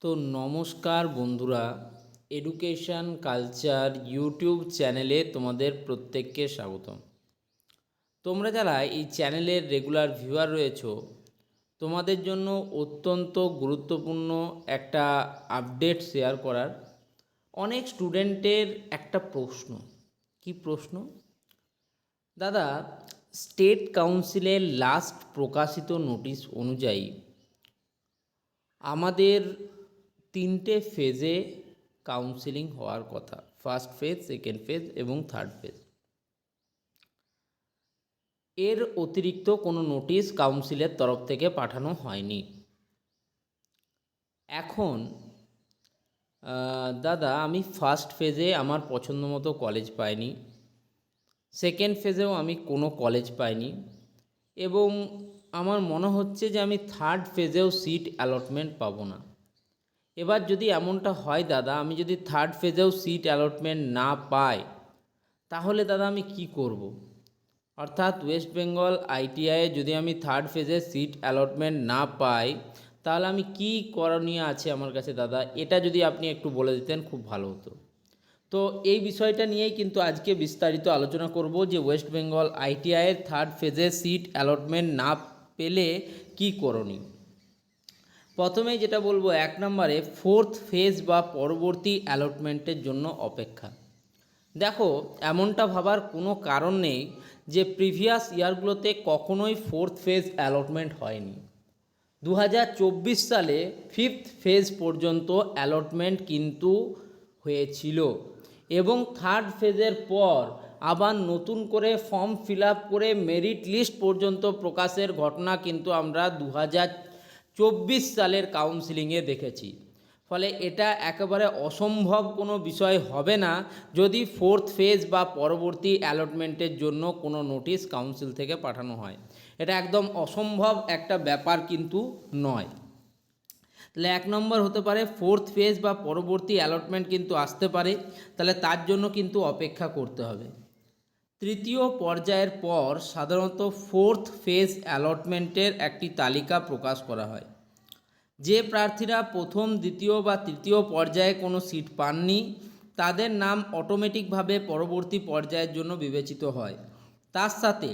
তো নমস্কার বন্ধুরা, এডুকেশন কালচার ইউটিউব চ্যানেলে তোমাদের প্রত্যেককে স্বাগতম। তোমরা যারা এই চ্যানেলের রেগুলার ভিউয়ার রয়েছো, তোমাদের জন্য অত্যন্ত গুরুত্বপূর্ণ একটা আপডেট শেয়ার করার। অনেক স্টুডেন্টের একটা প্রশ্ন, কি প্রশ্ন? দাদা, স্টেট কাউন্সিলের লাস্ট প্রকাশিত নোটিশ অনুযায়ী আমাদের তিনটে ফেজে কাউন্সেলিং হওয়ার কথা, ফার্স্ট ফেজ, সেকেন্ড ফেজ এবং থার্ড ফেজ। এর অতিরিক্ত কোনো নোটিশ কাউন্সিলের তরফ থেকে পাঠানো হয়নি। এখন দাদা, আমি ফার্স্ট ফেজে আমার পছন্দ মতো কলেজ পাইনি, সেকেন্ড ফেজেও আমি কোনো কলেজ পাইনি, এবং আমার মনে হচ্ছে যে আমি থার্ড ফেজেও সিট অ্যালটমেন্ট পাবো না। এবার যদি এমনটা হয় দাদা, আমি যদি থার্ড ফেজেও সিট অ্যালটমেন্ট না পাই, তাহলে দাদা আমি কি করব? অর্থাৎ ওয়েস্ট বেঙ্গল আইটিআইয়ে যদি আমি থার্ড ফেজে সিট অ্যালটমেন্ট না পাই, তাহলে আমি কি করণীয় আছে আমার কাছে দাদা? এটা যদি আপনি একটু বলে দিতেন খুব ভালো হতো। তো এই বিষয়টা নিয়েই কিন্তু আজকে বিস্তারিত আলোচনা করব যে ওয়েস্ট বেঙ্গল আইটিআইয়ের থার্ড ফেজে সিট অ্যালটমেন্ট না পেলে কি করণীয়। প্রথমেই যেটা বলবো, এক নম্বরে ফোর্থ ফেজ বা পরবর্তী অ্যালটমেন্টের জন্য অপেক্ষা। দেখো, এমনটা ভাবার কোনো কারণ নেই যে প্রিভিয়াস ইয়ারগুলোতে কখনোই ফোর্থ ফেজ অ্যালটমেন্ট হয়নি। 2024 সালে ফিফথ ফেজ পর্যন্ত অ্যালটমেন্ট কিন্তু হয়েছিল, এবং থার্ড ফেজের পর আবার নতুন করে ফর্ম ফিল আপ করে মেরিট লিস্ট পর্যন্ত প্রকাশের ঘটনা কিন্তু আমরা 2024 সালের কাউন্সিলিংয়ে দেখেছি। ফলে এটা একেবারে অসম্ভব কোনো বিষয় হবে না যদি ফোর্থ ফেজ বা পরবর্তী অ্যালটমেন্টের জন্য কোনো নোটিশ কাউন্সিল থেকে পাঠানো হয়। এটা একদম অসম্ভব একটা ব্যাপার কিন্তু নয়। তাহলে এক নম্বর হতে পারে ফোর্থ ফেজ বা পরবর্তী অ্যালটমেন্ট কিন্তু আসতে পারে, তাহলে তার জন্য কিন্তু অপেক্ষা করতে হবে। তৃতীয় পর্যায়ের পর সাধারণত ফোর্থ ফেজ অ্যালটমেন্টের একটি তালিকা প্রকাশ করা হয়। যে প্রার্থীরা প্রথম, দ্বিতীয় বা তৃতীয় পর্যায়ে কোনো সিট পাননি, তাদের নাম অটোমেটিকভাবে পরবর্তী পর্যায়ের জন্য বিবেচিত হয়। তার সাথে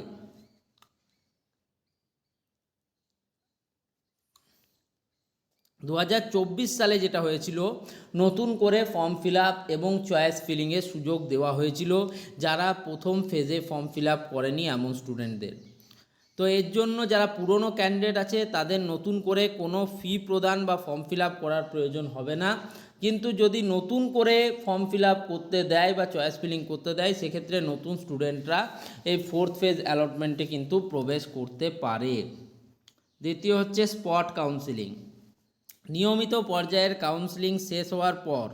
2024 সালে যেটা হয়েছিল, নতুন করে ফর্ম ফিল আপ এবং চয়েস ফিলিংয়ের সুযোগ দেওয়া হয়েছিল যারা প্রথম ফেজে ফর্ম ফিল আপ করেনি এমন স্টুডেন্টদের। তো এর জন্য যারা পুরনো ক্যান্ডিডেট আছে তাদের নতুন করে কোনো ফি প্রদান বা ফর্ম ফিল আপ করার প্রয়োজন হবে না। কিন্তু যদি নতুন করে ফর্ম ফিল আপ করতে দেয় বা চয়েস ফিলিং করতে দেয়, সেক্ষেত্রে নতুন স্টুডেন্টরা এই ফোর্থ ফেজ অ্যালটমেন্টে কিন্তু প্রবেশ করতে পারে। দ্বিতীয় হচ্ছে স্পট কাউন্সিলিং। নিয়মিত পর্যায়ের কাউন্সিলিং শেষ হওয়ার পর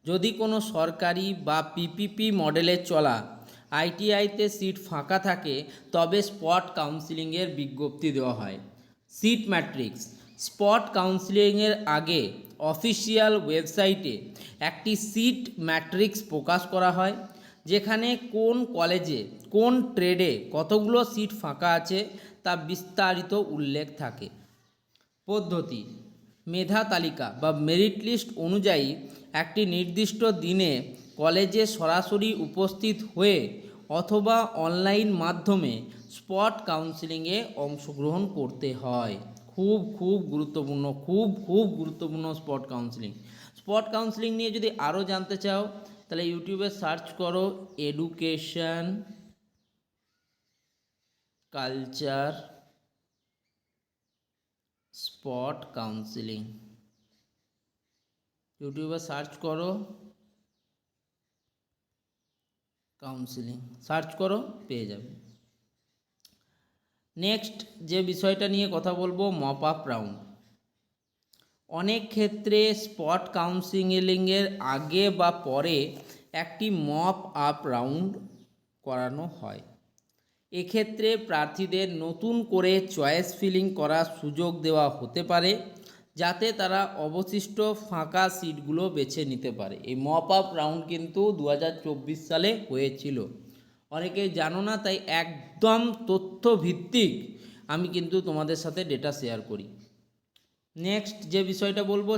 যদি কোনো সরকারি বা পিপিপি মডেলে চলা আইটিআইতে সিট ফাঁকা থাকে, তবে স্পট কাউন্সিলিংয়ের বিজ্ঞপ্তি দেওয়া হয়। Seat matrix. স্পট কাউন্সিলিংয়ের আগে অফিসিয়াল ওয়েবসাইটে একটি সিট ম্যাট্রিক্স প্রকাশ করা হয়, যেখানে কোন কলেজে কোন ট্রেডে কতগুলো সিট ফাঁকা আছে তা বিস্তারিত উল্লেখ থাকে। পদ্ধতি: মেধা তালিকা বা মেরিট লিস্ট অনুযায়ী একটি নির্দিষ্ট দিনে কলেজে সরাসরি উপস্থিত হয়ে অথবা অনলাইন মাধ্যমে স্পট কাউন্সিলিংয়ে অংশগ্রহণ করতে হয়। খুব গুরুত্বপূর্ণ, খুব গুরুত্বপূর্ণ স্পট কাউন্সিলিং। স্পট কাউন্সিলিং নিয়ে যদি আরও জানতে চাও, তাহলে ইউটিউবে সার্চ করো এডুকেশন কালচার স্পট কাউন্সিলিং। ইউটিউবে সার্চ করো কাউন্সিলিং, সার্চ করো, পেয়ে যাবে। নেক্সট যে বিষয়টা নিয়ে কথা বলবো, মপ আপ রাউন্ড। অনেক ক্ষেত্রে স্পট কাউন্সিলিংয়ের আগে বা পরে একটি মপ আপ রাউন্ড করানো হয়। এক্ষেত্রে প্রার্থীদের নতুন করে চয়েস ফিলিং করার সুযোগ দেওয়া হতে পারে, যাতে তারা অবশিষ্ট ফাঁকা সিটগুলো বেছে নিতে পারে। এই মপ আপ রাউন্ড কিন্তু 2024 সালে হয়েছিল। অনেকেই জানো না, তাই একদম তথ্যভিত্তিক আমি কিন্তু তোমাদের সাথে ডেটা শেয়ার করি। নেক্সট যে বিষয়টা বলবো,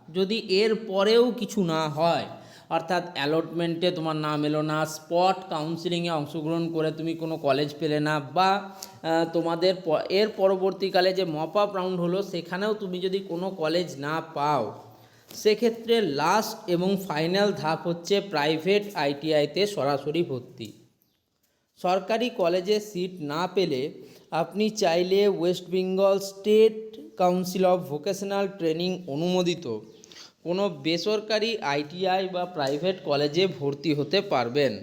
যদি এর পরেও কিছু না হয়, অর্থাৎ অ্যালটমেন্টে তোমার নাম এলো না, স্পট কাউন্সিলিংয়ে অংশগ্রহণ করে তুমি কোনো কলেজ পেলে না, বা তোমাদের এর পরবর্তীকালে যে মপ আপ রাউন্ড হলো সেখানেও তুমি যদি কোনো কলেজ না পাও, সেক্ষেত্রে লাস্ট এবং ফাইনাল ধাপ হচ্ছে প্রাইভেট আইটিআইতে সরাসরি ভর্তি। সরকারি কলেজে সিট না পেলে আপনি চাইলে West Bengal state council of vocational training অনুমোদিত কোনো বেসরকারি আইটিআই বা প্রাইভেট কলেজে ভর্তি হতে পারবেন।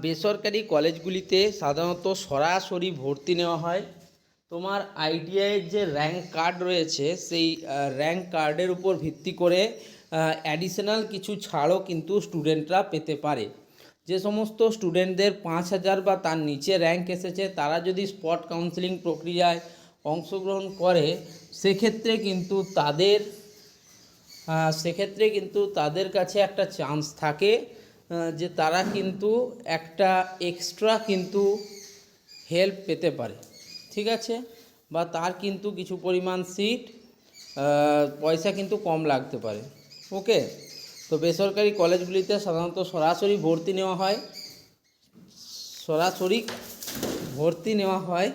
বেসরকারি কলেজগুলিতে সাধারণত সরাসরি ভর্তি নেওয়া হয়। তোমার আইটিআইয়ের যে র্যাঙ্ক কার্ড রয়েছে সেই র্যাঙ্ক কার্ডের উপর ভিত্তি করে অ্যাডিশনাল কিছু ছাড়ও কিন্তু স্টুডেন্টরা পেতে পারে। যে সমস্ত স্টুডেন্টদের 5000 বা তার নিচে র্যাঙ্ক এসেছে তারা যদি স্পট কাউন্সেলিং প্রক্রিয়ায় অংশগ্রহণ করে, সেক্ষেত্রে কিন্তু তাদের কাছে একটা চান্স থাকে যে তারা কিন্তু একটা এক্সট্রা কিন্তু হেল্প পেতে পারে, ঠিক আছে, বা তার কিন্তু কিছু পরিমাণ সিট পয়সা কিন্তু কম লাগতে পারে। ওকে, তো বেসরকারি কলেজগুলিতে সাধারণত সরাসরি ভর্তি নেওয়া হয়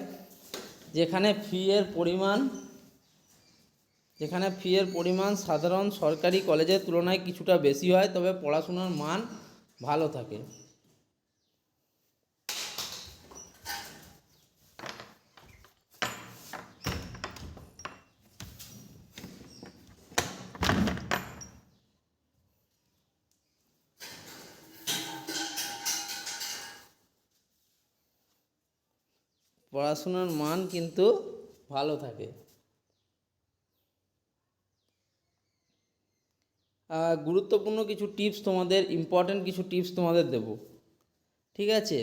যেখানে ফি এর পরিমাণ সাধারণ সরকারি কলেজের তুলনায় কিছুটা বেশি হয়, তবে পড়াশোনার মান ভালো থাকে। পড়াশোনার মান কিন্তু ভালো থাকে। গুরুত্বপূর্ণ কিছু টিপস তোমাদের, ইম্পর্ট্যান্ট কিছু টিপস তোমাদের দেব, ঠিক আছে।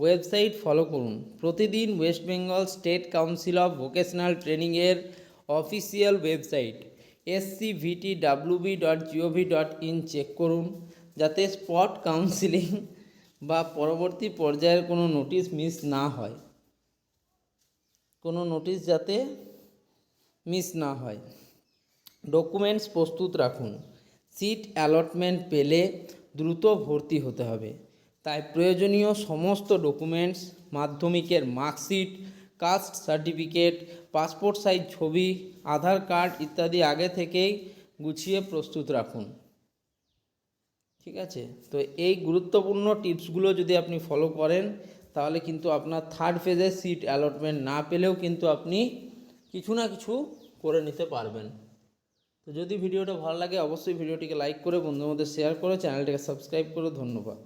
ওয়েবসাইট ফলো করুন। প্রতিদিন West Bengal state council of vocational ট্রেনিংয়ের অফিসিয়াল ওয়েবসাইট scvtwb.gov.in চেক করুন, যাতে স্পট কাউন্সিলিং বা পরবর্তী পর্যায়ের কোনো নোটিশ মিস না হয়, ডকুমেন্টস প্রস্তুত রাখুন। সিট অ্যালটমেন্ট পেলে দ্রুত ভর্তি হতে হবে, তাই প্রয়োজনীয় সমস্ত ডকুমেন্টস, মাধ্যমিকের marksheet, caste certificate, passport size ছবি, আধার কার্ড ইত্যাদি আগে থেকেই গুছিয়ে প্রস্তুত রাখুন, ঠিক আছে। তো এই গুরুত্বপূর্ণ টিপসগুলো যদি আপনি ফলো করেন তাহলে কিন্তু আপনার থার্ড ফেজে সিট অ্যালটমেন্ট না পেলেও কিন্তু আপনি কিছু না কিছু করে নিতে পারবেন। তো যদি ভিডিওটা ভালো লাগে অবশ্যই ভিডিওটিকে লাইক করে বন্ধুদের মধ্যে শেয়ার করে চ্যানেলটিকে সাবস্ক্রাইব করে ধন্যবাদ।